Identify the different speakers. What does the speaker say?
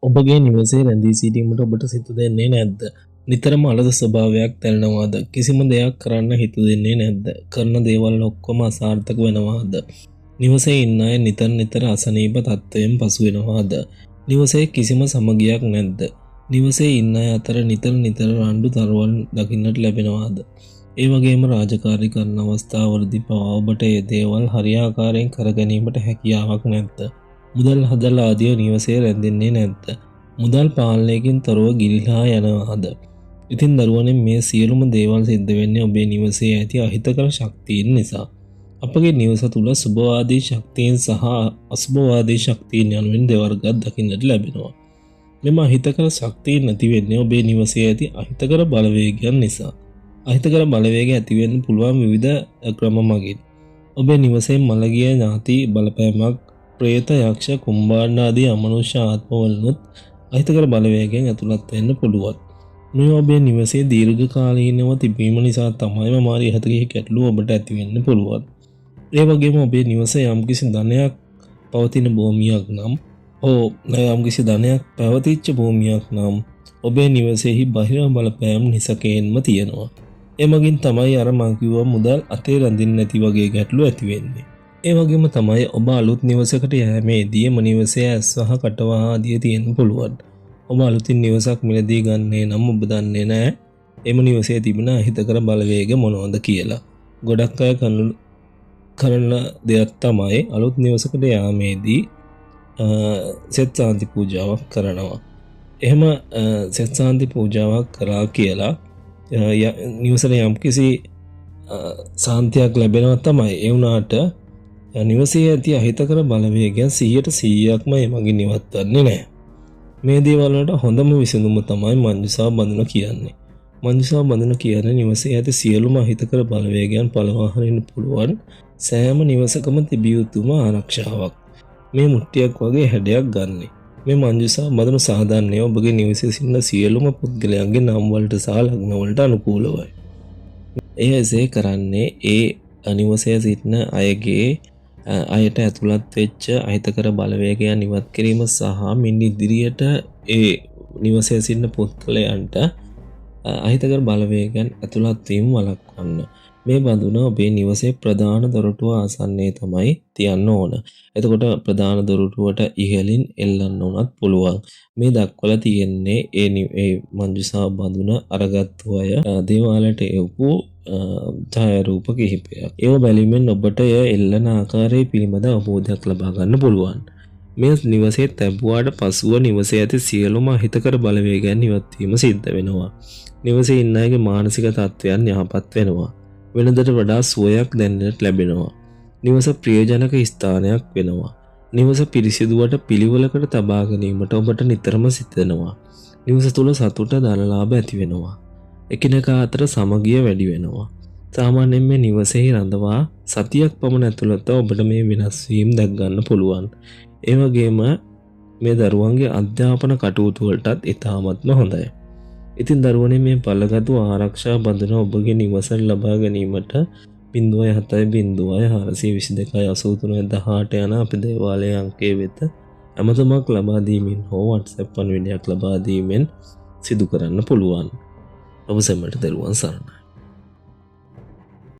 Speaker 1: ඔබගේ නිවසේ රැඳී සිටීමට ඔබට සිත දෙන්නේ නැද්ද? නිතරම අලස ස්වභාවයක් දැනෙනවාද? කිසිම දෙයක් කරන්න හිත දෙන්නේ නැද්ද? කරන දේවල් ඔක්කොම අසාර්ථක වෙනවාද? නිවසේ ඉන්න අය නිතර අසනීප තත්ත්වයෙන් පසු වෙනවාද? නිවසේ කිසිම සමගියක් නැද්ද? නිවසේ ඉන්න අය අතර නිතර රණ්ඩු තරවල් දකින්නට ලැබෙනවාද? ඒ වගේම රාජකාරී කරන අවස්ථාවලදී පවා ඔබට ඒ දේවල් හරියාකාරයෙන් කර ගැනීමට හැකියාවක් නැද්ද? මුදල් හදලා ආදිය නිවසේ රැඳෙන්නේ නැද්ද? මුදල් පාලනයකින් තොරව ගිලිහා යනවාද? ඉතින් දරුවනේ මේ සියලුම දේවල් සිද්ධ වෙන්නේ ඔබේ නිවසේ ඇති අහිතකර ශක්තියින් නිසා. අපගේ නිවස තුල සුභවාදී ශක්තියින් සහ අසුභවාදී ශක්තියින් යනුවෙන් දෙවර්ගයක් දකින්නට ලැබෙනවා. මෙම අහිතකර ශක්තියින් නැති වෙන්නේ ඔබේ නිවසේ ඇති අහිතකර බලවේගයන් නිසා. අහිතකර බලවේග ඇති වෙන්න පුළුවන් විවිධ ක්‍රම මගින්. ඔබේ නිවසේ මළගිය ඥාති බලපෑමක්, ප්‍රේත, යක්ෂ, කුම්භාණ්ඩ ආදී අමනුෂ්‍ය ආත්මවලුත් අහිතකර බලවේගයෙන් ඇතුළත් වෙන්න පුළුවන්. මේ ඔබේ නිවසේ දීර්ඝ කාලීනව තිබීම නිසා තමයි මාරි හතකේ ගැටලුව ඔබට ඇති වෙන්න පුළුවන්. ඒ වගේම ඔබේ නිවසේ යම්කිසි ධනයක් පවතින භූමියක් නම් යම්කිසි ධනයක් පැවතිච්ච භූමියක් නම් ඔබේ නිවසේහි බාහිර බලපෑම් නිසකයෙන්ම තියෙනවා. ඒ මගින් තමයි අර මං කිව්වා මුදල් අතේ රැඳෙන්නේ නැති වගේ ගැටලු ඇති වෙන්නේ. ඒ වගේම තමයි ඔබ අලුත් නිවසකට යෑමේදී එම නිවසේ ඇස්වහ කටවහ ආදිය තියෙන්න පුළුවන්. ඔබ අලුතින් නිවසක් මිලදී ගන්නේ නම් ඔබ දන්නේ නැහැ එම නිවසේ තිබෙන අහිතකර බලවේග මොනවද කියලා. ගොඩක් අය කරන දෙයක් තමයි අලුත් නිවසකට යාමේදී සෙත් සාන්ති පූජාවක් කරනවා. එහෙම සෙත් සාන්ති පූජාවක් කරා කියලා නිවසට යම්කිසි සාන්තියක් ලැබෙනවා තමයි. ඒ වුණාට නිවසේ ඇති අහිතකර බලවේගයන් 100%ක්ම ඒ මගින් නිවත්වන්නේ නැහැ. මේ දේවල් වලට හොඳම විසඳුම තමයි මංජුසා බඳුන කියන්නේ. මංජුසා බඳුන කියන්නේ නිවසේ ඇති සියලුම අහිතකර බලවේගයන් පළවා හරින්න පුළුවන් සෑම නිවසකම තිබිය යුතුම ආරක්ෂාවක්. මේ මුට්ටියක් වගේ හැඩයක් ගන්න. මේ මංජුසා බඳුන සාධාරණය ඔබගේ නිවසේ සිටින සියලුම පුද්ගලයන්ගේ නම් වලට සහ ලග්න වලට අනුකූලවයි. එය එසේ කරන්නේ ඒ නිවසේ සිටින අයගේ අයට ඇතුළත් වෙච්ච අහිතකර බලවේගයන් ඉවත් කිරීම සහ මින් ඉදිරියට ඒ නිවසේ සිටින පුද්ගලයන්ට අහිතකර බලවේගයන් ඇතුළත් වීම වළක්වන්න. මේ බඳුන ඔබේ නිවසේ ප්‍රධාන දොරටුව ආසන්නයේ තමයි තියන්න ඕන. එතකොට ප්‍රධාන දොරටුවට ඉහළින් එල්ලන්න උනත් පුළුවන්. මේ දක්වලා තියෙන්නේ ඒ මංජුසා බඳුන අරගත්තු අය දේවාලයට එවපු ඡායාරූප කිහිපයක්. ඒව බැලීමෙන් ඔබට එය එල්ලන ආකාරය පිළිබඳ අවබෝධයක් ලබා ගන්න පුළුවන්. මේ නිවසේ තැබුවාට පසුව නිවසේ ඇති සියලුම අහිතකර බලවේගයන් ඉවත් වීම සිද්ධ වෙනවා. නිවසේ ඉන්න අයගේ මානසික තත්ත්වයන් යහපත් වෙනවා. වෙනදට වඩා සුවයක් දැනෙන්නට ලැබෙනවා. නිවස ප්‍රියජනක ස්ථානයක් වෙනවා. නිවස පිරිසිදුවට පිළිවෙලකට තබා ගැනීමට ඔබට නිතරම සිතෙනවා. නිවස තුල සතුට ධනලාභ ඇති වෙනවා. එකිනෙකා අතර සමගිය වැඩි වෙනවා. සාමාන්‍යයෙන් මේ නිවසේහි රඳවා සතියක් පමණ ඇතුළත ඔබට මේ වෙනස් වීම දැක් ගන්න පුළුවන්. ඒ වගේම මේ දරුවන්ගේ අධ්‍යාපන කටයුතු වලටත් ඉතාමත්ම හොඳයි. ඉතින් දරුවනේ මේ බලගත්තු ආරක්ෂා බඳුන ඔබගේ නිවසට ලබා ගැනීමට 0.7/422/83/18 යන අපේ දේවාලයේ අංකය වෙත ඇමතුමක් ලබා දීමෙන් හෝ WhatsApp පණිවිඩයක් ලබා දීමෙන් සිදු කරන්න පුළුවන්. ඔබ සැමට දරුවන් සරණයි.